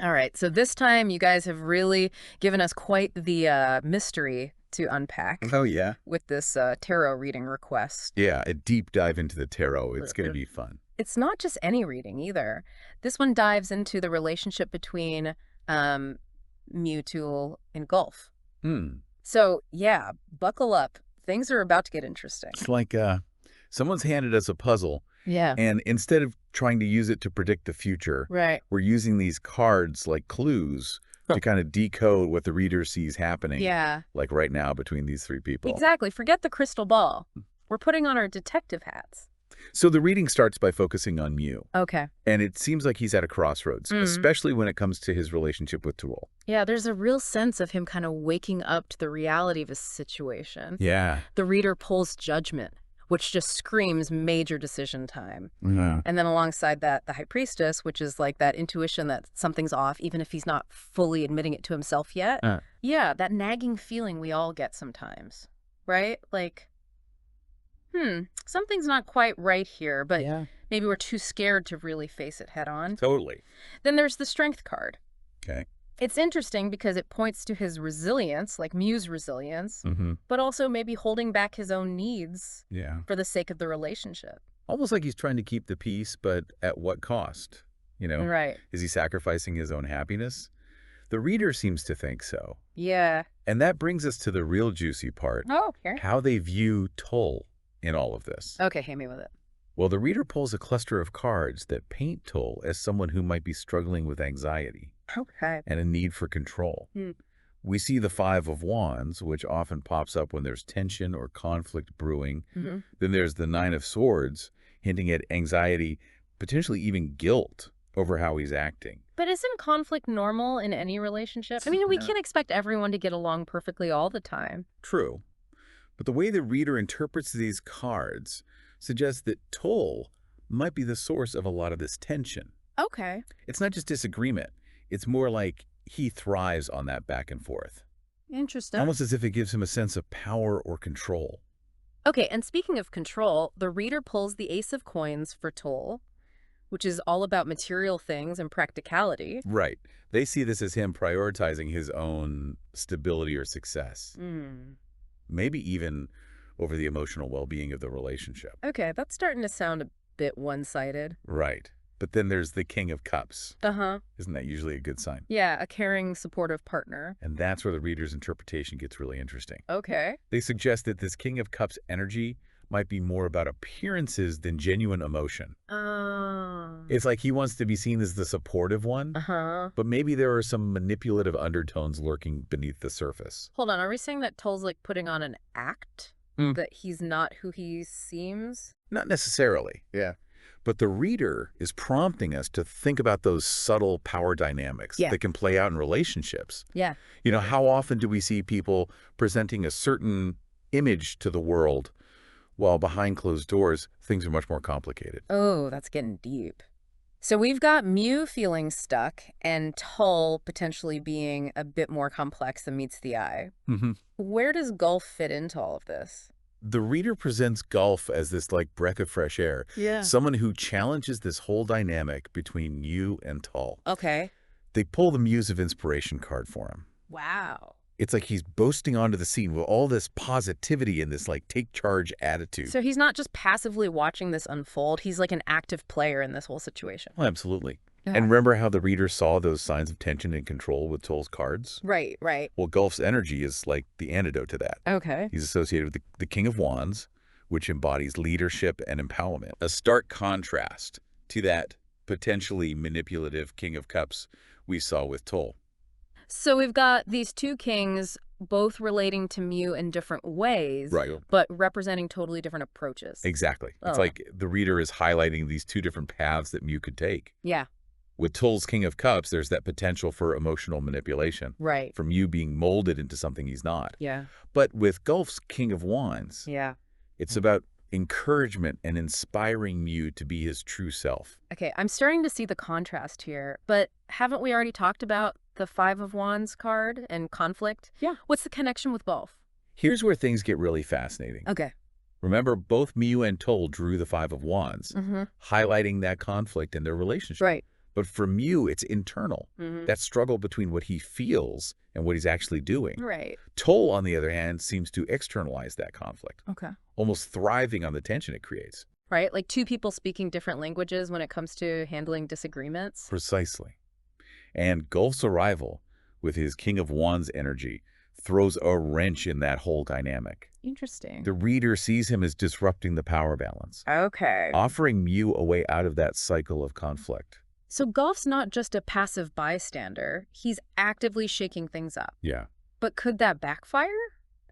All right, so this time you guys have really given us quite the mystery to unpack Oh, yeah. with this tarot reading request. Yeah, a deep dive into the tarot. It's going to be fun. It's not just any reading either. This one dives into the relationship between um, Mew-Tul and Gulf. Hmm. So, yeah, buckle up. Things are about to get interesting. It's like someone's handed us a puzzle, Yeah. and instead of trying to use it to predict the future, Right. we're using these cards like clues to kind of decode what the reader sees happening, Yeah, like right now between these three people. exactly. Forget the crystal ball. We're putting on our detective hats. So the reading starts by focusing on Mew, Okay. and it seems like he's at a crossroads, especially when it comes to his relationship with Tool. Yeah, there's a real sense of him kind of waking up to the reality of his situation. Yeah. The reader pulls judgment, which just screams major decision time. Yeah. And then alongside that, the High Priestess, which is like that intuition that something's off, even if he's not fully admitting it to himself yet. Yeah, that nagging feeling we all get sometimes, right? Like, something's not quite right here, but Yeah. maybe we're too scared to really face it head on. Totally. Then there's the Strength card. Okay. It's interesting because it points to his resilience, like Mew's resilience, Mm-hmm. but also maybe holding back his own needs Yeah. for the sake of the relationship. Almost like he's trying to keep the peace, but at what cost? You know? Right. Is he sacrificing his own happiness? The reader seems to think so. Yeah. And that brings us to the real juicy part, Oh, here. how they view Toll in all of this. Okay, hit me with it. Well, the reader pulls a cluster of cards that paint Toll as someone who might be struggling with anxiety Okay. and a need for control. We see the Five of Wands, which often pops up when there's tension or conflict brewing. Then there's the Nine of Swords, hinting at anxiety, potentially even guilt over how he's acting. But isn't conflict normal in any relationship? I mean, we Yeah. can't expect everyone to get along perfectly all the time. True. But the way the reader interprets these cards suggests that Toll might be the source of a lot of this tension. Okay. It's not just disagreement. It's more like he thrives on that back and forth. Interesting. Almost as if it gives him a sense of power or control. Okay, and speaking of control, the reader pulls the Ace of Coins for Toll, which is all about material things and practicality. Right. They see this as him prioritizing his own stability or success. Maybe even over the emotional well-being of the relationship. Okay, that's starting to sound a bit one-sided. Right. But then there's the King of Cups. Uh-huh. Isn't that usually a good sign? Yeah, a caring, supportive partner. And that's where the reader's interpretation gets really interesting. Okay. They suggest that this King of Cups energy might be more about appearances than genuine emotion. It's like he wants to be seen as the supportive one, Uh-huh. but maybe there are some manipulative undertones lurking beneath the surface. Hold on, are we saying that Toll's like putting on an act? That he's not who he seems? Not necessarily. Yeah. But the reader is prompting us to think about those subtle power dynamics Yeah. that can play out in relationships. Yeah. You know, how often do we see people presenting a certain image to the world while behind closed doors, things are much more complicated? Oh, that's getting deep. So we've got Mew feeling stuck and Tull potentially being a bit more complex than meets the eye. Where does Gulf fit into all of this? The reader presents Gulf as this like breath of fresh air. Yeah. Someone who challenges this whole dynamic between you and Tull. Okay. They pull the Muse of Inspiration card for him. Wow. It's like he's boasting onto the scene with all this positivity and this like take charge attitude. So he's not just passively watching this unfold, he's like an active player in this whole situation. Oh, absolutely. Yeah. And remember how the reader saw those signs of tension and control with Tull's cards? Right, right. Well, Gulf's energy is like the antidote to that. Okay. He's associated with the King of Wands, which embodies leadership and empowerment. A stark contrast to that potentially manipulative King of Cups we saw with Tull. So we've got these two kings both relating to Mew in different ways, Right. but representing totally different approaches. Exactly. It's Oh. like the reader is highlighting these two different paths that Mew could take. Yeah, With Tull's King of Cups, there's that potential for emotional manipulation, right. from Mew being molded into something he's not. Yeah, But with Gulf's King of Wands, yeah. it's about encouragement and inspiring Mew to be his true self. Okay, I'm starting to see the contrast here, but haven't we already talked about the Five of Wands card and conflict? Yeah. What's the connection with both? Here's where things get really fascinating. Okay. Remember, both Mew and Tull drew the Five of Wands, highlighting that conflict in their relationship. Right. But for Mew, it's internal. That struggle between what he feels and what he's actually doing. Right. Tul, on the other hand, seems to externalize that conflict, Okay. almost thriving on the tension it creates. Right? Like two people speaking different languages when it comes to handling disagreements. Precisely. And Gulf's arrival, with his King of Wands energy, throws a wrench in that whole dynamic. Interesting. The reader sees him as disrupting the power balance, Okay. offering Mew a way out of that cycle of conflict. So Gulf's not just a passive bystander. He's actively shaking things up. Yeah. But could that backfire?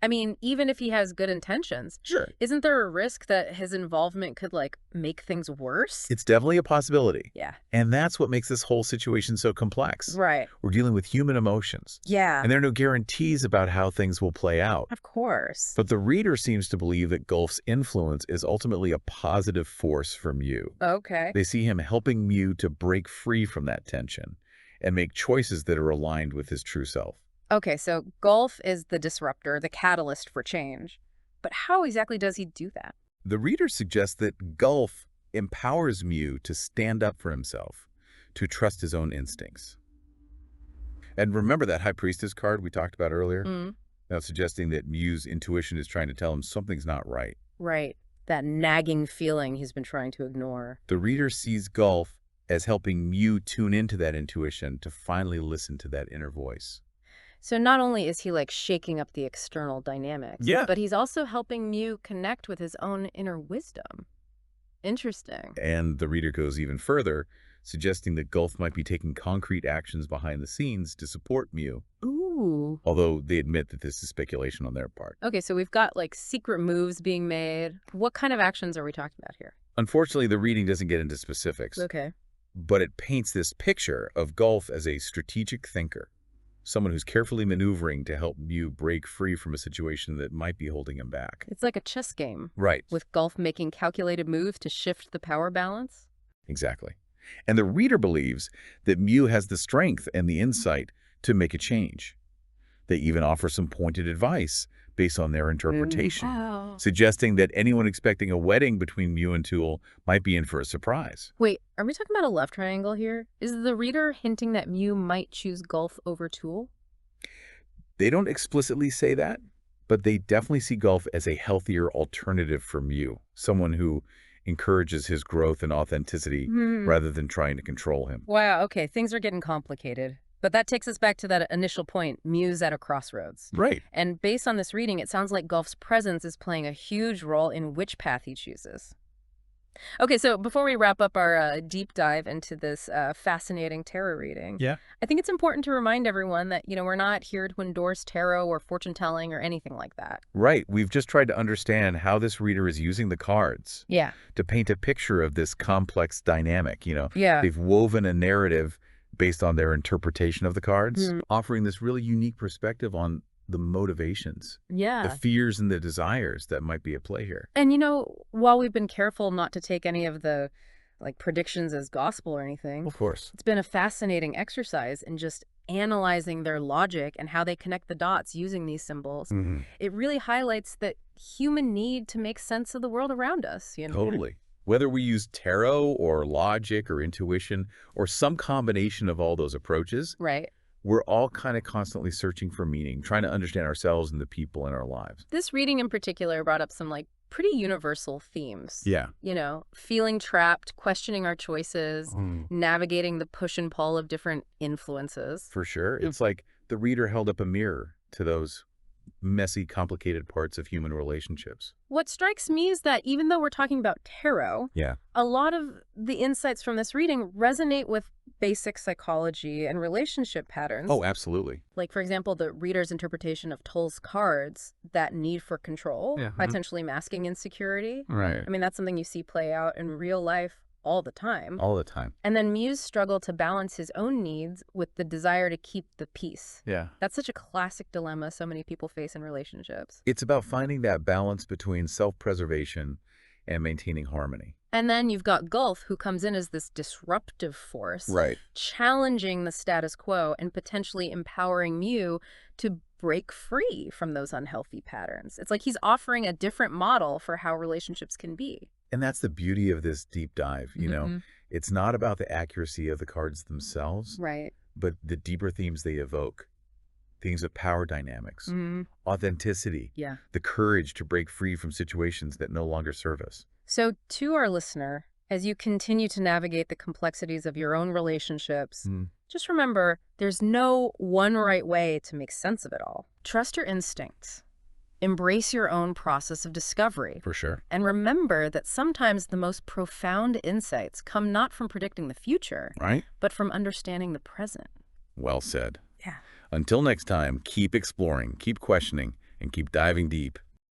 I mean, even if he has good intentions, Sure. isn't there a risk that his involvement could, like, make things worse? It's definitely a possibility. Yeah. And that's what makes this whole situation so complex. Right. We're dealing with human emotions. Yeah. And there are no guarantees about how things will play out. Of course. But the reader seems to believe that Gulf's influence is ultimately a positive force for Mew. Okay. They see him helping Mew to break free from that tension and make choices that are aligned with his true self. Okay, so Gulf is the disruptor, the catalyst for change. But how exactly does he do that? The reader suggests that Gulf empowers Mew to stand up for himself, to trust his own instincts. And remember that High Priestess card we talked about earlier? Now suggesting that Mew's intuition is trying to tell him something's not right. Right. That nagging feeling he's been trying to ignore. The reader sees Gulf as helping Mew tune into that intuition to finally listen to that inner voice. So not only is he, like, shaking up the external dynamics, but he's also helping Mew connect with his own inner wisdom. Interesting. And the reader goes even further, suggesting that Gulf might be taking concrete actions behind the scenes to support Mew. Ooh. Although they admit that this is speculation on their part. Okay, so we've got, like, secret moves being made. What kind of actions are we talking about here? Unfortunately, the reading doesn't get into specifics. Okay. But it paints this picture of Gulf as a strategic thinker, someone who's carefully maneuvering to help Mew break free from a situation that might be holding him back. It's like a chess game. Right. With Gulf making calculated moves to shift the power balance? Exactly. And the reader believes that Mew has the strength and the insight to make a change. They even offer some pointed advice based on their interpretation, Wow. suggesting that anyone expecting a wedding between Mew and Tul might be in for a surprise. Wait, are we talking about a love triangle here? Is the reader hinting that Mew might choose Gulf over Tul? They don't explicitly say that, but they definitely see Gulf as a healthier alternative for Mew, someone who encourages his growth and authenticity rather than trying to control him. Wow, okay, things are getting complicated. But that takes us back to that initial point, Mew's at a crossroads. Right. And based on this reading, it sounds like Gulf's presence is playing a huge role in which path he chooses. Okay, so before we wrap up our deep dive into this fascinating tarot reading, I think it's important to remind everyone that, we're not here to endorse tarot or fortune-telling or anything like that. Right. We've just tried to understand how this reader is using the cards to paint a picture of this complex dynamic. They've woven a narrative based on their interpretation of the cards, offering this really unique perspective on the motivations, the fears and the desires that might be at play here. And, while we've been careful not to take any of the, predictions as gospel or anything, Of course. it's been a fascinating exercise in just analyzing their logic and how they connect the dots using these symbols. It really highlights that human need to make sense of the world around us, Totally. Whether we use tarot or logic or intuition or some combination of all those approaches, Right. we're all kind of constantly searching for meaning, trying to understand ourselves and the people in our lives. This reading in particular brought up some, pretty universal themes. Yeah. Feeling trapped, questioning our choices, navigating the push and pull of different influences. For sure. It's like the reader held up a mirror to those messy, complicated parts of human relationships. What strikes me is that even though we're talking about tarot, a lot of the insights from this reading resonate with basic psychology and relationship patterns. Oh, absolutely. Like, for example, the reader's interpretation of Tull's cards, that need for control, potentially masking insecurity. Right. I mean, that's something you see play out in real life all the time. All the time. And then Mew's struggle to balance his own needs with the desire to keep the peace. Yeah. That's such a classic dilemma so many people face in relationships. It's about finding that balance between self-preservation and maintaining harmony. And then you've got Gulf, who comes in as this disruptive force, Right. challenging the status quo and potentially empowering Mew to break free from those unhealthy patterns. It's like he's offering a different model for how relationships can be. And that's the beauty of this deep dive, It's not about the accuracy of the cards themselves, Right. but the deeper themes they evoke. Themes of power dynamics, authenticity, Yeah. the courage to break free from situations that no longer serve us. So to our listener, as you continue to navigate the complexities of your own relationships, just remember there's no one right way to make sense of it all. Trust your instincts. Embrace your own process of discovery. For sure. And remember that sometimes the most profound insights come not from predicting the future, Right? but from understanding the present. Well said. Yeah. Until next time, keep exploring, keep questioning, and keep diving deep.